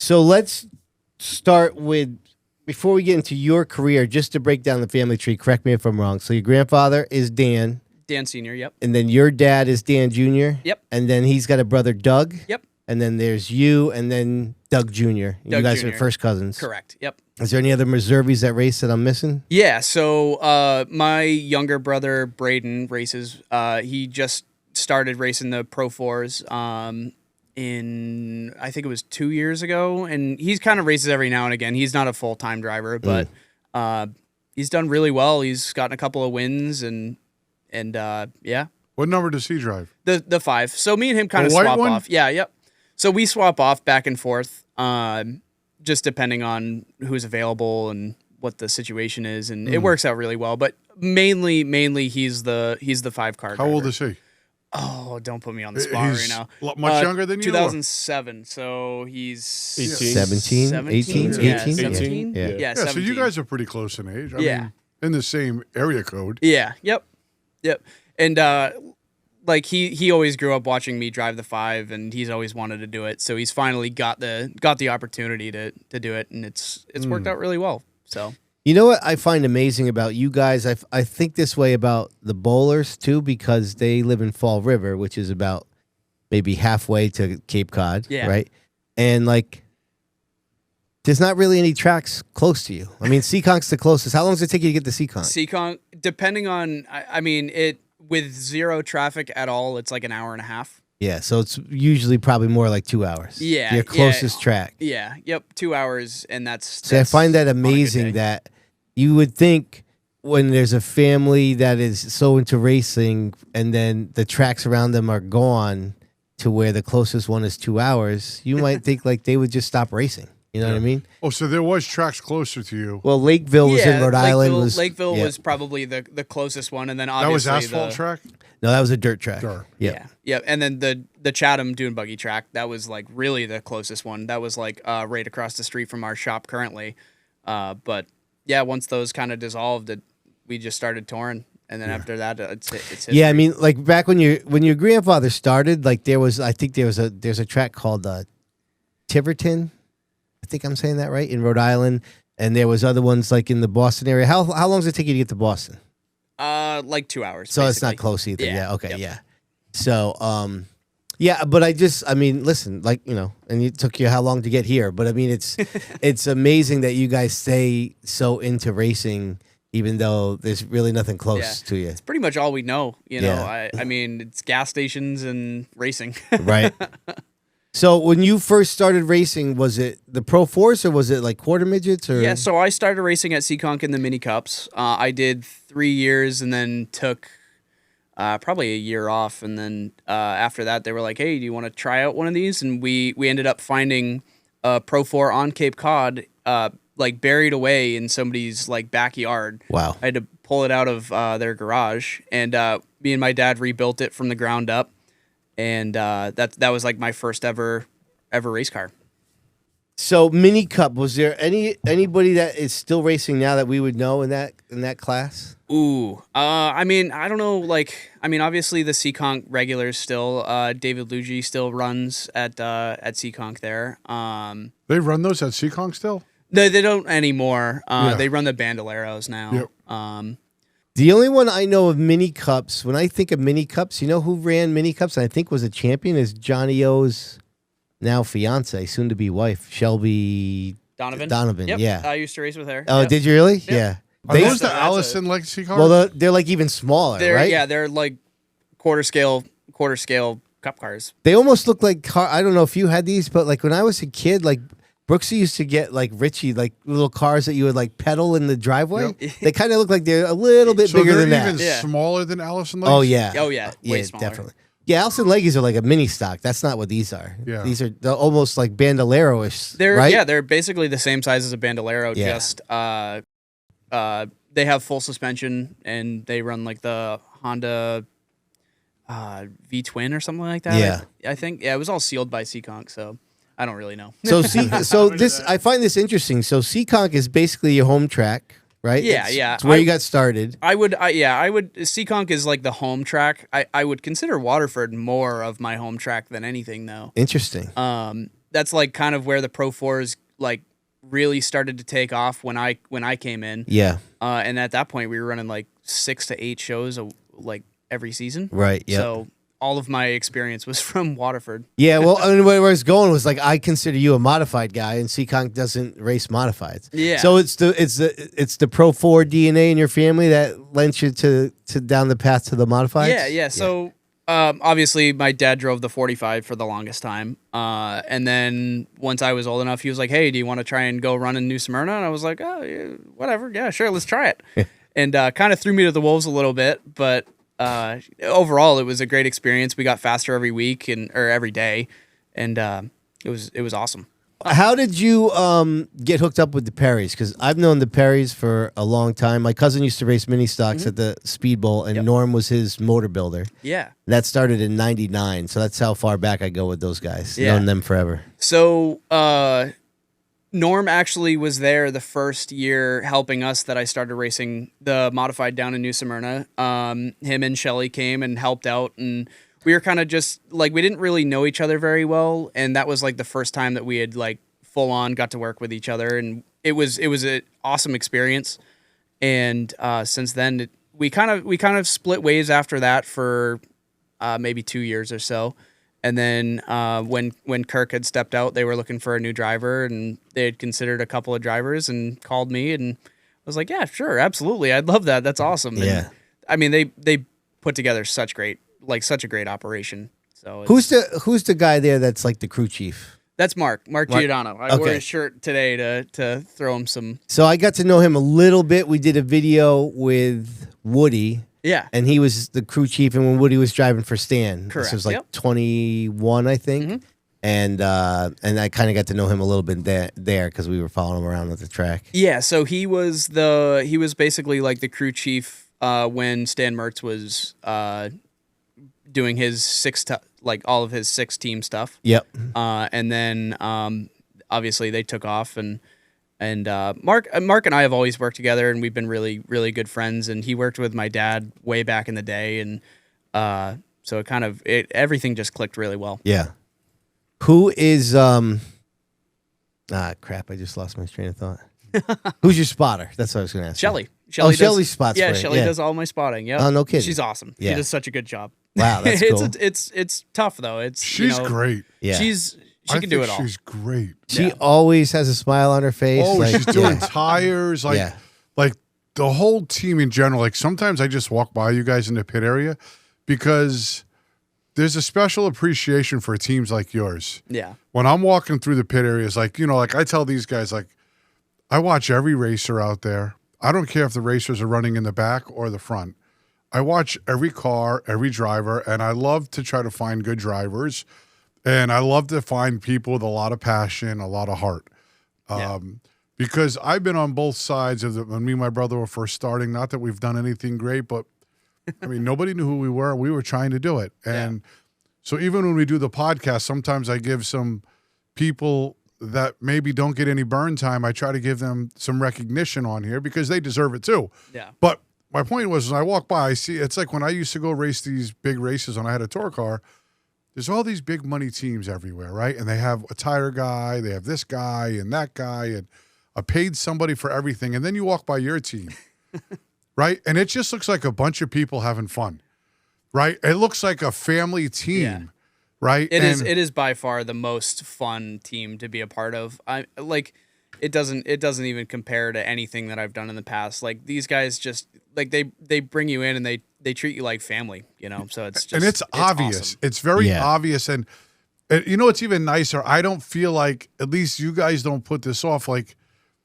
So let's start with, before we get into your career, just to break down the family tree, correct me if I'm wrong. So your grandfather is Dan. Dan Sr., yep. And then your dad is Dan Jr. Yep. And then he's got a brother, Doug. Yep. And then there's you, and then Doug Jr. You guys Jr. are first cousins. Correct, yep. Is there any other Meserveys that race that I'm missing? Yeah, so my younger brother, Braden, races. He just started racing the Pro 4s in, I think it was 2 years ago. And he's kind of races every now and again. He's not a full-time driver, but he's done really well. He's gotten a couple of wins, and yeah. What number does he drive? The 5. So me and him kind of swap off. Yeah, yep. So we swap off back and forth, just depending on who's available and what the situation is, and it works out really well. But mainly he's the 5-car driver. How old is he? Oh, don't put me on the spot right now. Much younger than you? 2007, so he's 17, 18? Yeah, 18? 17? Yeah. Yeah, So 17. you guys are pretty close in age. I Yeah. mean, in the same area code. Yeah, yep. And like he always grew up watching me drive the 5, and he's always wanted to do it. So he's finally got the opportunity to do it, and it's worked out really well. So You know what I find amazing about you guys? I think this way about the bowlers too, because they live in Fall River, which is about maybe halfway to Cape Cod, right? And like, there's not really any tracks close to you. I mean, Seekonk's the closest. How long does it take you to get to Seekonk? Seekonk, depending on, I mean, it with zero traffic at all, it's like an hour and a half. Yeah, so it's usually probably more like 2 hours. Yeah, your closest track. Yeah, yep, 2 hours, and that's. So I find that amazing that you would think when there's a family that is so into racing, and then the tracks around them are gone to where the closest one is 2 hours, you might think like they would just stop racing. You know what I mean? Oh, so there was tracks closer to you. Well, Lakeville was in Rhode Island. Lakeville was probably the closest one, and then obviously that was asphalt track. No, that was a dirt track. Dirt. Yeah, and then the Chatham Dune Buggy track, that was like really the closest one. That was like right across the street from our shop currently. But yeah, once those kind of dissolved, we just started touring. And then after that, it's history. Yeah, I mean, like back when your grandfather started, like there's a track called Tiverton. I think I'm saying that right, in Rhode Island, and there was other ones like in the Boston area. How long does it take you to get to Boston? Like 2 hours. So basically. it's not close either. Yeah. Okay. Yep. Yeah. So yeah, but I mean, listen, like, you know, and it took you how long to get here? But I mean, it's amazing that you guys stay so into racing, even though there's really nothing close to you. It's pretty much all we know. You know, I mean, it's gas stations and racing. Right. So when you first started racing, was it the Pro 4s or was it like quarter midgets? Or? Yeah, so I started racing at Seekonk in the mini cups. I did 3 years and then took probably a year off. And then after that, they were like, hey, do you want to try out one of these? And we ended up finding a Pro 4 on Cape Cod, like buried away in somebody's like backyard. Wow. I had to pull it out of their garage. And me and my dad rebuilt it from the ground up. And that was like my first ever race car. So mini cup, was there anybody that is still racing now that we would know in that class? Ooh, I mean, I don't know. Like, I mean, obviously the Seekonk regulars still. David Luigi still runs at Seekonk there. They run those at Seekonk still? No, they don't anymore. They run the Bandoleros now. Yep. The only one I know of mini cups, when I think of mini cups, you know who ran mini cups and I think was a champion is Johnny O's now fiance, soon to be wife, Shelby Donovan. Yep. Yeah. I used to race with her. Oh, Yep. Did you really? Yep. Yeah. Are those the Allison Legacy cars? Well, they're like even smaller, right? Yeah, they're like quarter scale cup cars. They almost look like I don't know if you had these, but like when I was a kid, like Brooksy used to get like Richie, like little cars that you would like pedal in the driveway. Yep. They kind of look like they're a little bit bigger than that. So they're even smaller than Allison Legacy? Oh yeah, way smaller. Definitely. Yeah, Allison Leggies are like a mini stock. That's not what these are. Yeah. They're almost like Bandolero-ish, right? Yeah, they're basically the same size as a Bandolero. Yeah. Just they have full suspension and they run like the Honda V-twin or something like that. Yeah. I think. Yeah, it was all sealed by Seekonk, so I don't really know. So I find this interesting. So Seekonk is basically your home track, right? Yeah, it's where you got started. I would. Seekonk is like the home track. I would consider Waterford more of my home track than anything, though. Interesting. that's like kind of where the Pro 4s like really started to take off when I came in. Yeah. And at that point we were running like 6 to 8 shows like every season. Right. Yeah. So all of my experience was from Waterford. Yeah, well, I mean, where I was going was like I consider you a modified guy, and Seekonk doesn't race modifieds. Yeah. So it's the Pro 4 DNA in your family that lent you to down the path to the modifieds. Yeah. So obviously my dad drove the 45 for the longest time, and then once I was old enough, he was like, "Hey, do you want to try and go run in New Smyrna?" And I was like, "Oh, yeah, whatever. Yeah, sure, let's try it." And kind of threw me to the wolves a little bit, but. Overall, it was a great experience. We got faster every week or every day, and it was awesome. How did you get hooked up with the Perrys? Because I've known the Perrys for a long time. My cousin used to race mini stocks at the Speedbowl, and Norm was his motor builder. Yeah, that started in '99, so that's how far back I go with those guys. Yeah. Known them forever. So Norm actually was there the first year helping us that I started racing the modified down in New Smyrna. Him and Shelly came and helped out, and we were kind of just like, we didn't really know each other very well, and that was like the first time that we had like full on got to work with each other, and it was an awesome experience. And since then, we kind of split ways after that for maybe 2 years or so. And then when Kirk had stepped out, they were looking for a new driver, and they had considered a couple of drivers and called me, and I was like, yeah, sure, absolutely. I'd love that. That's awesome. Yeah. And, I mean, they put together such a great operation. So who's the guy there that's like the crew chief? That's Mark Giordano. I wore his shirt today to throw him some. So I got to know him a little bit. We did a video with Woody. Yeah. And he was the crew chief, and when Woody was driving for Stan. Correct. This was like 21, I think. Mm-hmm. And I kind of got to know him a little bit there because we were following him around at the track. Yeah, so he was basically like the crew chief when Stan Mertz was doing his all of his 6-team stuff. Yep. And then obviously they took off, and Mark and I have always worked together, and we've been really, really good friends. And he worked with my dad way back in the day, and so everything just clicked really well. Yeah. Who is crap, I just lost my train of thought. Who's your spotter? That's what I was going to ask. Shelly. Shelly spots. Yeah, Shelly does all my spotting. Yeah. Oh, no kidding. She's awesome. Yeah. She does such a good job. Wow, that's cool. It's tough though. She's great. Yeah. She can do it all. She's great. She always has a smile on her face. Oh, she's doing tires, like the whole team in general. Like sometimes I just walk by you guys in the pit area because there's a special appreciation for teams like yours. Yeah. When I'm walking through the pit areas, like, like I tell these guys, like, I watch every racer out there. I don't care if the racers are running in the back or the front. I watch every car, every driver, and I love to try to find good drivers. And I love to find people with a lot of passion, a lot of heart. Because I've been on both sides of when me and my brother were first starting. Not that we've done anything great, but I mean, nobody knew who we were. We were trying to do it. And so even when we do the podcast, sometimes I give some people that maybe don't get any burn time, I try to give them some recognition on here because they deserve it too. Yeah. But my point was, when I walk by, I see it's like when I used to go race these big races when I had a tour car, there's all these big money teams everywhere, right? And they have a tire guy, they have this guy and that guy, and a paid somebody for everything. And then you walk by your team, right? And it just looks like a bunch of people having fun, right? It looks like a family team, right? It is by far the most fun team to be a part of. It doesn't even compare to anything that I've done in the past. Like these guys just like they bring you in and they treat you like family, so it's just, and it's obvious. Awesome. It's very obvious. And it's even nicer. I don't feel like, at least you guys don't put this off. Like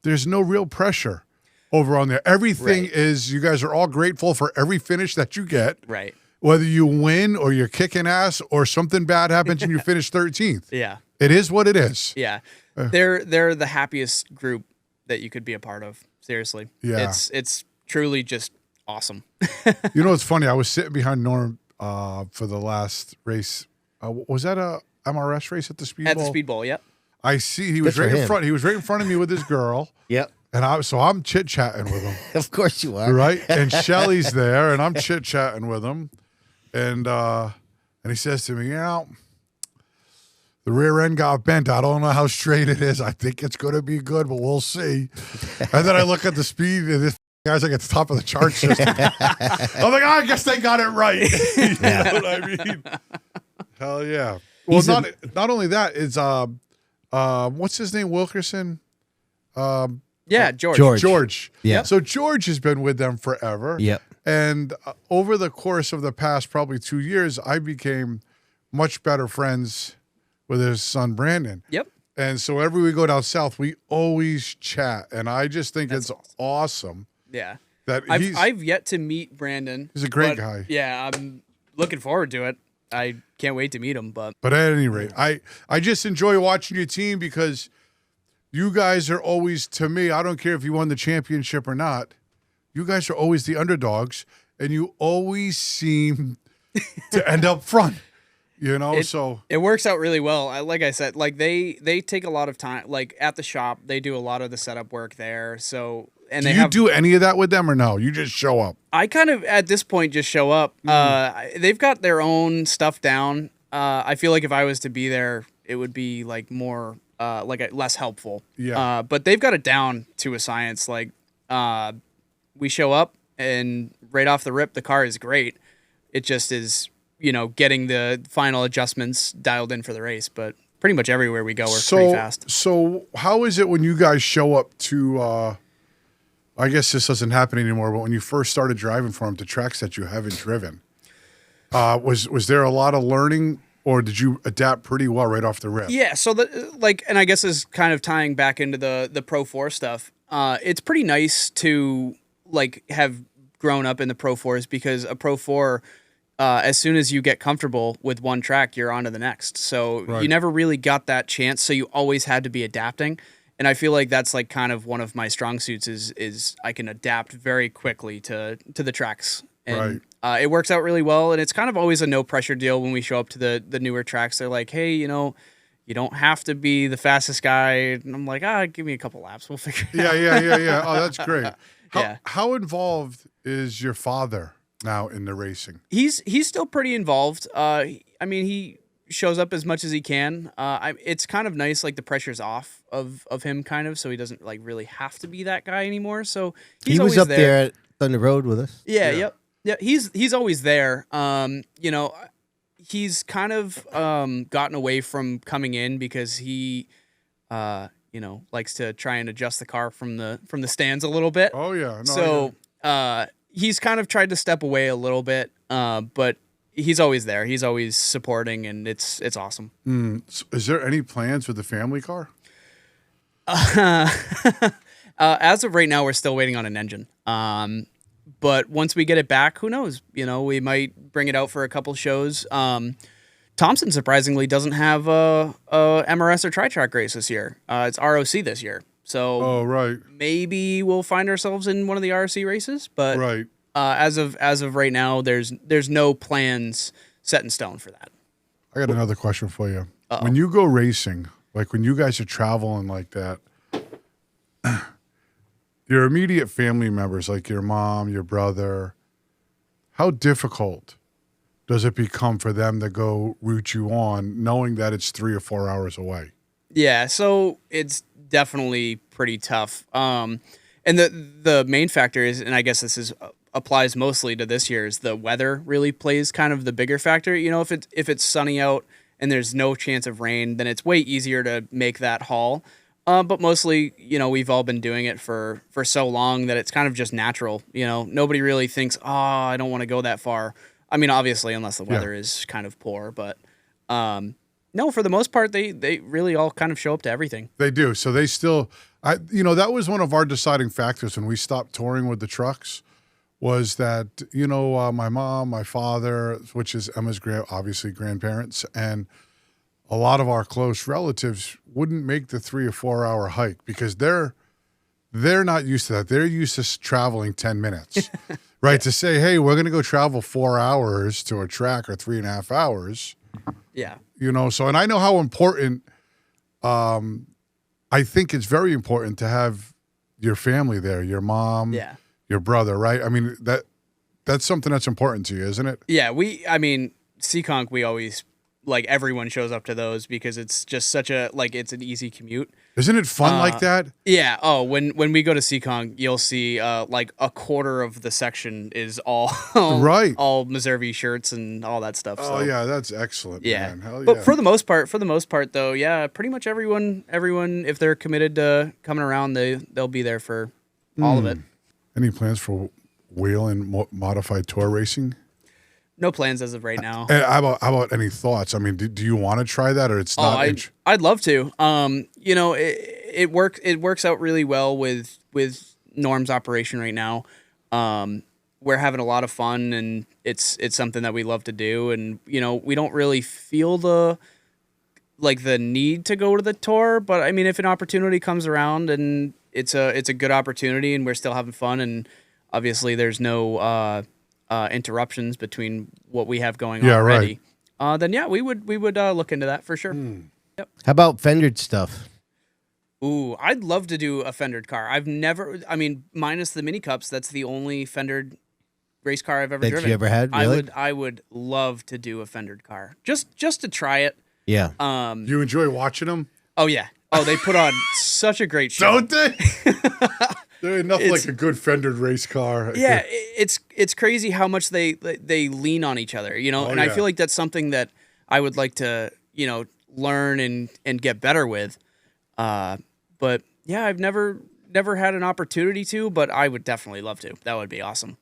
there's no real pressure over on there. Everything is, you guys are all grateful for every finish that you get. Right. Whether you win or you're kicking ass or something bad happens and you finish 13th. Yeah. It is what it is. Yeah. They're the happiest group that you could be a part of. Seriously. Yeah. It's truly just awesome. It's funny. I was sitting behind Norm for the last race. Was that a MRS race at the Speedbowl? At the Speedbowl, yep. I see he was right in front. He was right in front of me with his girl. Yep. And I'm chit-chatting with him. Of course you are. Right? And Shelly's there, and I'm chit-chatting with him. And he says to me, the The rear end got bent. I don't know how straight it is. I think it's going to be good, but we'll see. And then I look at the speed, and this guy's like at the top of the chart system. I'm like, I guess they got it right. You know what I mean? Hell yeah. Well, not only that, it's what's his name? Wilkerson? Yeah, George. George. Yeah. So George has been with them forever. Yep. And over the course of the past probably 2 years, I became much better friends with his son Brandon. Yep. And so whenever we go down south, we always chat, and I just think it's awesome. Yeah. That I've yet to meet Brandon. He's a great guy. Yeah, I'm looking forward to it. I can't wait to meet him. But at any rate, I just enjoy watching your team because you guys are always, to me, I don't care if you won the championship or not, you guys are always the underdogs, and you always seem to end up front. You know, so it works out really well. Like I said, like they take a lot of time. Like at the shop, they do a lot of the setup work there. So do you do any of that with them or no? You just show up. I kind of at this point just show up. They've got their own stuff down. I feel like if I was to be there, it would be like more less helpful. Yeah. But they've got it down to a science. Like we show up and right off the rip, the car is great. It just is, getting the final adjustments dialed in for the race. But pretty much everywhere we go, we're pretty fast. So how is it when you guys show up to, I guess this doesn't happen anymore, but when you first started driving for them to tracks that you haven't driven, was there a lot of learning, or did you adapt pretty well right off the rip? Yeah, so and I guess is kind of tying back into the Pro 4 stuff. It's pretty nice to have grown up in the Pro 4s because a Pro 4, as soon as you get comfortable with one track, you're on to the next. So you never really got that chance, so you always had to be adapting. And I feel like that's kind of one of my strong suits is I can adapt very quickly to the tracks. And it works out really well, and it's kind of always a no pressure deal when we show up to the newer tracks. They're like, hey, you don't have to be the fastest guy. And I'm like, give me a couple laps. We'll figure it out. Yeah. Oh, that's great. How involved is your father now in the racing? He's still pretty involved. He shows up as much as he can. It's kind of nice, the pressure's off of him kind of, so he doesn't really have to be that guy anymore. So he was up there at Thunder Road with us. Yeah. He's always there. He's kind of gotten away from coming in because he likes to try and adjust the car from the stands a little bit. Oh yeah. So he's kind of tried to step away a little bit, but he's always there. He's always supporting, and it's awesome. So is there any plans with the family car? As of right now, we're still waiting on an engine. But once we get it back, who knows? We might bring it out for a couple shows. Thompson surprisingly doesn't have a MRS or tri-track race this year. It's ROC this year. So maybe we'll find ourselves in one of the RC races. But as of right now, there's no plans set in stone for that. I got another question for you. When you go racing, when you guys are traveling like that, your immediate family members, like your mom, your brother, how difficult does it become for them to go route you on, knowing that it's 3 or 4 hours away? Yeah, so it's definitely pretty tough. And the main factor is, and I guess this applies mostly to this year, is the weather really plays kind of the bigger factor. If it's sunny out and there's no chance of rain, then it's way easier to make that haul. But mostly, we've all been doing it for so long that it's kind of just natural. Nobody really thinks, I don't want to go that far. I mean, obviously, unless the weather is kind of poor. But no, for the most part, they really all kind of show up to everything. They do. So they still, that was one of our deciding factors when we stopped touring with the trucks, was that, my mom, my father, which is Emma's obviously grandparents, and a lot of our close relatives wouldn't make the 3 or 4 hour hike because they're not used to that. They're used to traveling 10 minutes, right? To say, hey, we're going to go travel 4 hours to a track or 3.5 hours. Yeah. So, and I know how important, I think it's very important to have your family there, your mom, your brother, right? I mean, that's something that's important to you, isn't it? Yeah. Seekonk, we always like everyone shows up to those because it's just such a like it's an easy commute. Isn't it fun like that? Yeah. Oh, when we go to Seekonk, you'll see like a quarter of the section is all right, all Meservey shirts and all that stuff. Oh so. yeah, that's excellent. Yeah. Man. Hell yeah. But for the most part though, yeah, pretty much everyone if they're committed to coming around, they'll be there for all of it. Any plans for wheel and modified tour racing? No plans as of right now. How about any thoughts? I mean, do you want to try that, or it's not? I'd love to. You know, it works out really well with Norm's operation right now. We're having a lot of fun, and it's something that we love to do. And you know, we don't really feel the need to go to the tour, but I mean, if an opportunity comes around and it's a good opportunity, and we're still having fun, and obviously there's no interruptions between what we have going on already, then yeah, we would look into that for sure. Yep. How about fendered stuff? Ooh, I'd love to do a fendered car. I mean, minus the mini cups, that's the only fendered race car I've ever driven. That you ever had? Really? I would love to do a fendered car. Just to try it. Yeah. You enjoy watching them? Oh yeah. Oh, they put on such a great show. Don't they? They're enough like a good fendered race car. Yeah, it's crazy how much they lean on each other, you know? Oh, and I feel like that's something that I would like to, you know, learn and get better with. But yeah, I've never had an opportunity to, but I would definitely love to. That would be awesome.